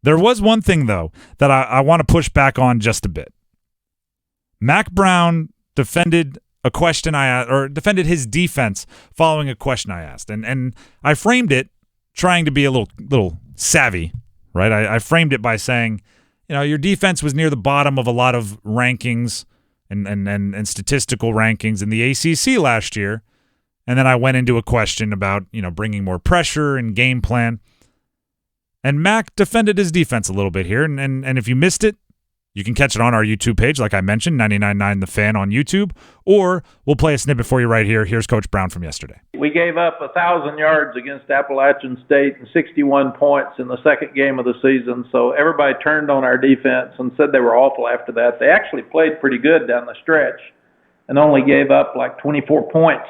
There was one thing, though, that I want to push back on just a bit. Mac Brown defended a question I asked, or defended his defense following a question I asked. And I framed it trying to be a little savvy, right? I framed it by saying, your defense was near the bottom of a lot of rankings and statistical rankings in the ACC last year. And then I went into a question about, bringing more pressure and game plan. And Mac defended his defense a little bit here. And if you missed it, you can catch it on our YouTube page, like I mentioned, 99.9 The Fan on YouTube, or we'll play a snippet for you right here. Here's Coach Brown from yesterday. We gave up 1,000 yards against Appalachian State and 61 points in the second game of the season, so everybody turned on our defense and said they were awful after that. They actually played pretty good down the stretch and only gave up like 24 points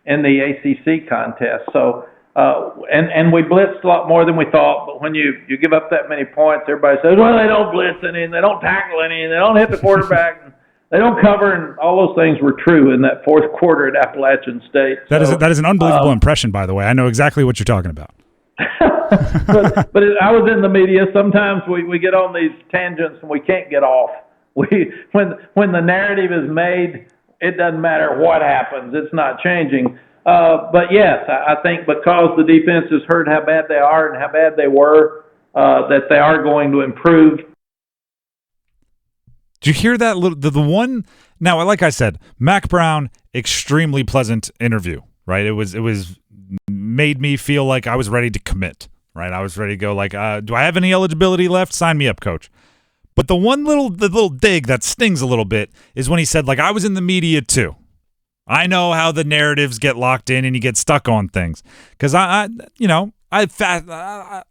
in the ACC contest. So, and we blitzed a lot more than we thought, but when you give up that many points, everybody says, well, they don't blitz any, and they don't tackle any, and they don't hit the quarterback, and they don't cover, and all those things were true in that fourth quarter at Appalachian State. That is an unbelievable impression, by the way. I know exactly what you're talking about. but I was in the media. Sometimes we get on these tangents and we can't get off. When the narrative is made, it doesn't matter what happens. It's not changing. But yes, I think because the defense has heard how bad they are and how bad they were, that they are going to improve. Did you hear that? The one now, like I said, Mac Brown, extremely pleasant interview, right? It was made me feel like I was ready to commit, right? I was ready to go like, do I have any eligibility left? Sign me up, coach. But the little dig that stings a little bit is when he said, like, I was in the media too. I know how the narratives get locked in and you get stuck on things. Because I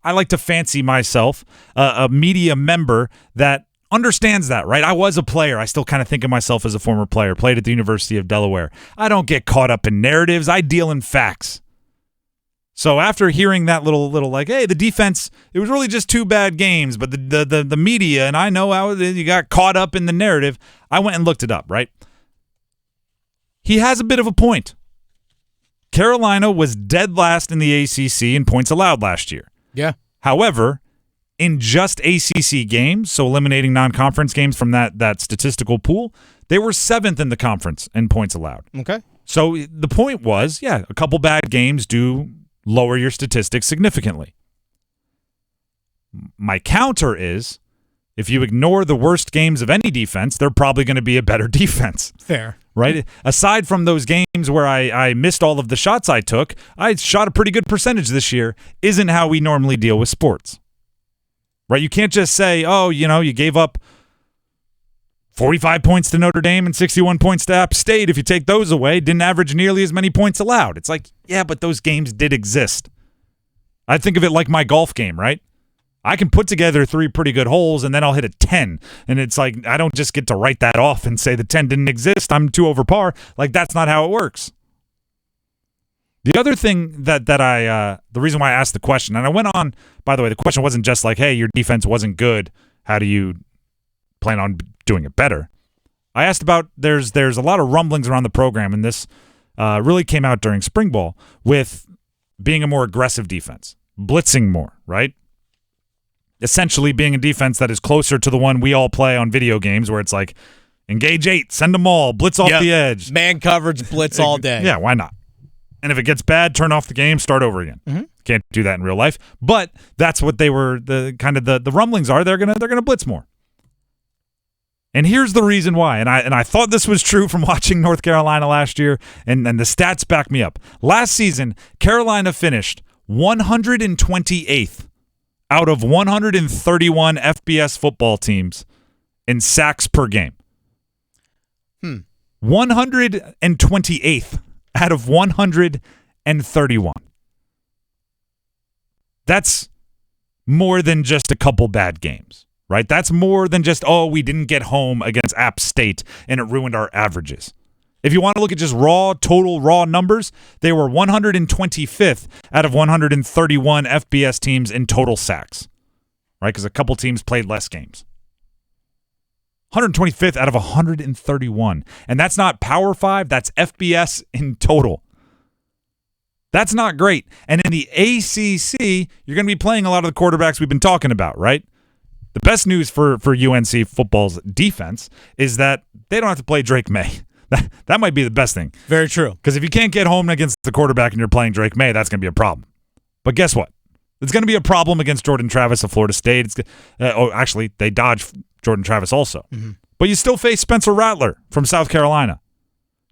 like to fancy myself a media member that understands that, right? I was a player. I still kind of think of myself as a former player, played at the University of Delaware. I don't get caught up in narratives. I deal in facts. So after hearing that little like, hey, the defense, it was really just 2 bad games, but the media, and I know how you got caught up in the narrative, I went and looked it up, right? He has a bit of a point. Carolina was dead last in the ACC in points allowed last year. Yeah. However, in just ACC games, so eliminating non-conference games from that statistical pool, they were 7th in the conference in points allowed. Okay. So the point was, yeah, a couple bad games do lower your statistics significantly. My counter is, if you ignore the worst games of any defense, they're probably going to be a better defense. Fair. Right? Aside from those games where I missed all of the shots I took, I shot a pretty good percentage this year, isn't how we normally deal with sports. Right? You can't just say, oh, you gave up 45 points to Notre Dame and 61 points to App State. If you take those away, didn't average nearly as many points allowed. It's like, yeah, but those games did exist. I think of it like my golf game, right? I can put together 3 pretty good holes, and then I'll hit a 10. And it's like, I don't just get to write that off and say the 10 didn't exist. I'm 2 over par. Like, that's not how it works. The other thing that the reason why I asked the question, and I went on, by the way, the question wasn't just like, hey, your defense wasn't good. How do you plan on doing it better? I asked about, there's a lot of rumblings around the program, and this really came out during spring ball, with being a more aggressive defense, blitzing more, right? Essentially being a defense that is closer to the one we all play on video games, where it's like, engage 8, send them all, blitz off the edge. Man coverage, blitz all day. Yeah, why not? And if it gets bad, turn off the game, start over again. Mm-hmm. Can't do that in real life. But that's what they were, the rumblings are. They're gonna blitz more. And here's the reason why. And I thought this was true from watching North Carolina last year, and the stats back me up. Last season, Carolina finished 128th out of 131 FBS football teams in sacks per game. 128th out of 131. That's more than just a couple bad games, right? That's more than just, we didn't get home against App State and it ruined our averages. If you want to look at just total raw numbers, they were 125th out of 131 FBS teams in total sacks, right? Because a couple teams played less games. 125th out of 131. And that's not Power 5, that's FBS in total. That's not great. And in the ACC, you're going to be playing a lot of the quarterbacks we've been talking about, right? The best news for UNC football's defense is that they don't have to play Drake May. That might be the best thing. Very true. Because if you can't get home against the quarterback and you're playing Drake May, that's going to be a problem. But guess what? It's going to be a problem against Jordan Travis of Florida State. Actually, they dodged Jordan Travis also. Mm-hmm. But you still face Spencer Rattler from South Carolina.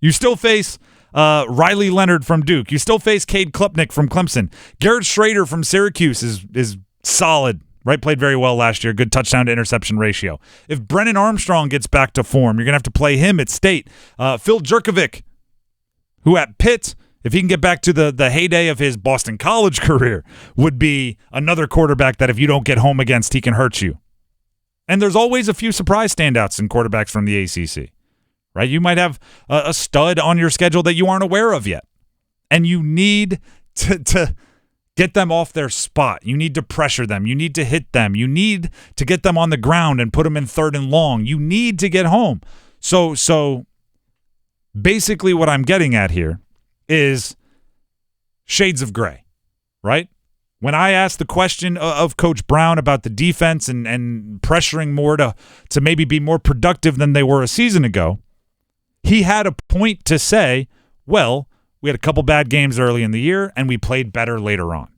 You still face Riley Leonard from Duke. You still face Cade Klubnik from Clemson. Garrett Schrader from Syracuse is solid, right? Played very well last year. Good touchdown to interception ratio. If Brennan Armstrong gets back to form, you're going to have to play him at State. Phil Jurkovic, who at Pitt, if he can get back to the heyday of his Boston College career, would be another quarterback that if you don't get home against, he can hurt you. And there's always a few surprise standouts in quarterbacks from the ACC, right? You might have a stud on your schedule that you aren't aware of yet. And you need to get them off their spot. You need to pressure them. You need to hit them. You need to get them on the ground and put them in 3rd and long. You need to get home. So basically what I'm getting at here is shades of gray, right? When I asked the question of Coach Brown about the defense and pressuring more to maybe be more productive than they were a season ago, he had a point to say, well, we had a couple bad games early in the year and we played better later on.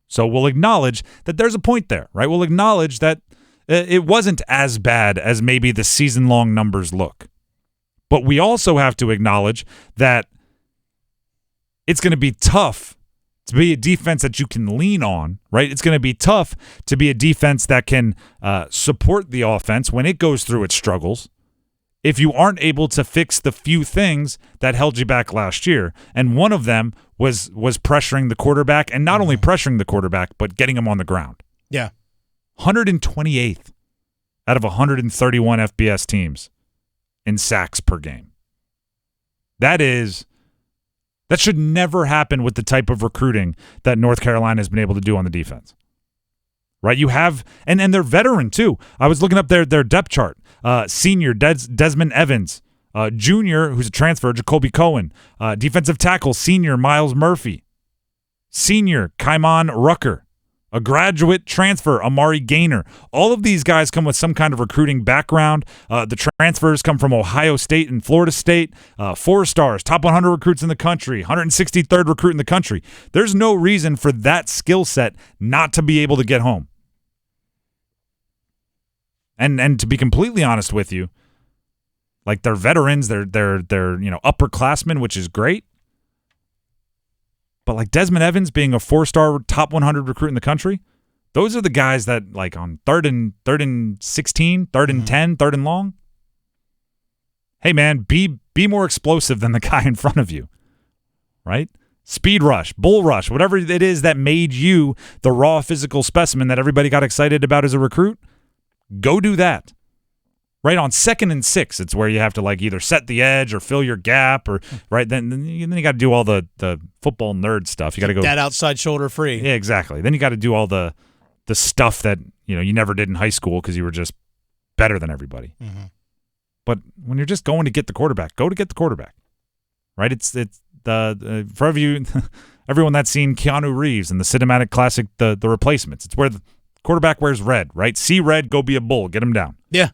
So we'll acknowledge that there's a point there, right? We'll acknowledge that it wasn't as bad as maybe the season-long numbers look. But we also have to acknowledge that it's going to be tough to be a defense that you can lean on, right? It's going to be tough to be a defense that can support the offense when it goes through its struggles if you aren't able to fix the few things that held you back last year. And one of them was pressuring the quarterback, and not only pressuring the quarterback, but getting him on the ground. Yeah. 128th out of 131 FBS teams in sacks per game. That should never happen with the type of recruiting that North Carolina has been able to do on the defense. Right? You have, and they're veteran too. I was looking up their depth chart. Senior Desmond Evans, junior, who's a transfer, Jacoby Cohen, defensive tackle, senior Miles Murphy, senior Kaimon Rucker, a graduate transfer, Amari Gaynor. All of these guys come with some kind of recruiting background. The transfers come from Ohio State and Florida State. 4 stars, top 100 recruits in the country, 163rd recruit in the country. There's no reason for that skill set not to be able to get home. And to be completely honest with you, like they're veterans, they're upperclassmen, which is great. But like Desmond Evans being a 4-star top 100 recruit in the country, those are the guys that like on 3rd and 16, 3rd and 10, 3rd and long. Hey man, be more explosive than the guy in front of you, right? Speed rush, bull rush, whatever it is that made you the raw physical specimen that everybody got excited about as a recruit, go do that. Right on 2nd and 6, it's where you have to like either set the edge or fill your gap, or right then you got to do all the football nerd stuff. You got to go that outside shoulder free. Yeah, exactly. Then you got to do all the stuff that you never did in high school because you were just better than everybody. Mm-hmm. But when you're just going to get the quarterback, go to get the quarterback. Right? It's the for everyone that's seen Keanu Reeves in the cinematic classic The Replacements. It's where the quarterback wears red. Right? See red, go be a bull. Get him down. Yeah.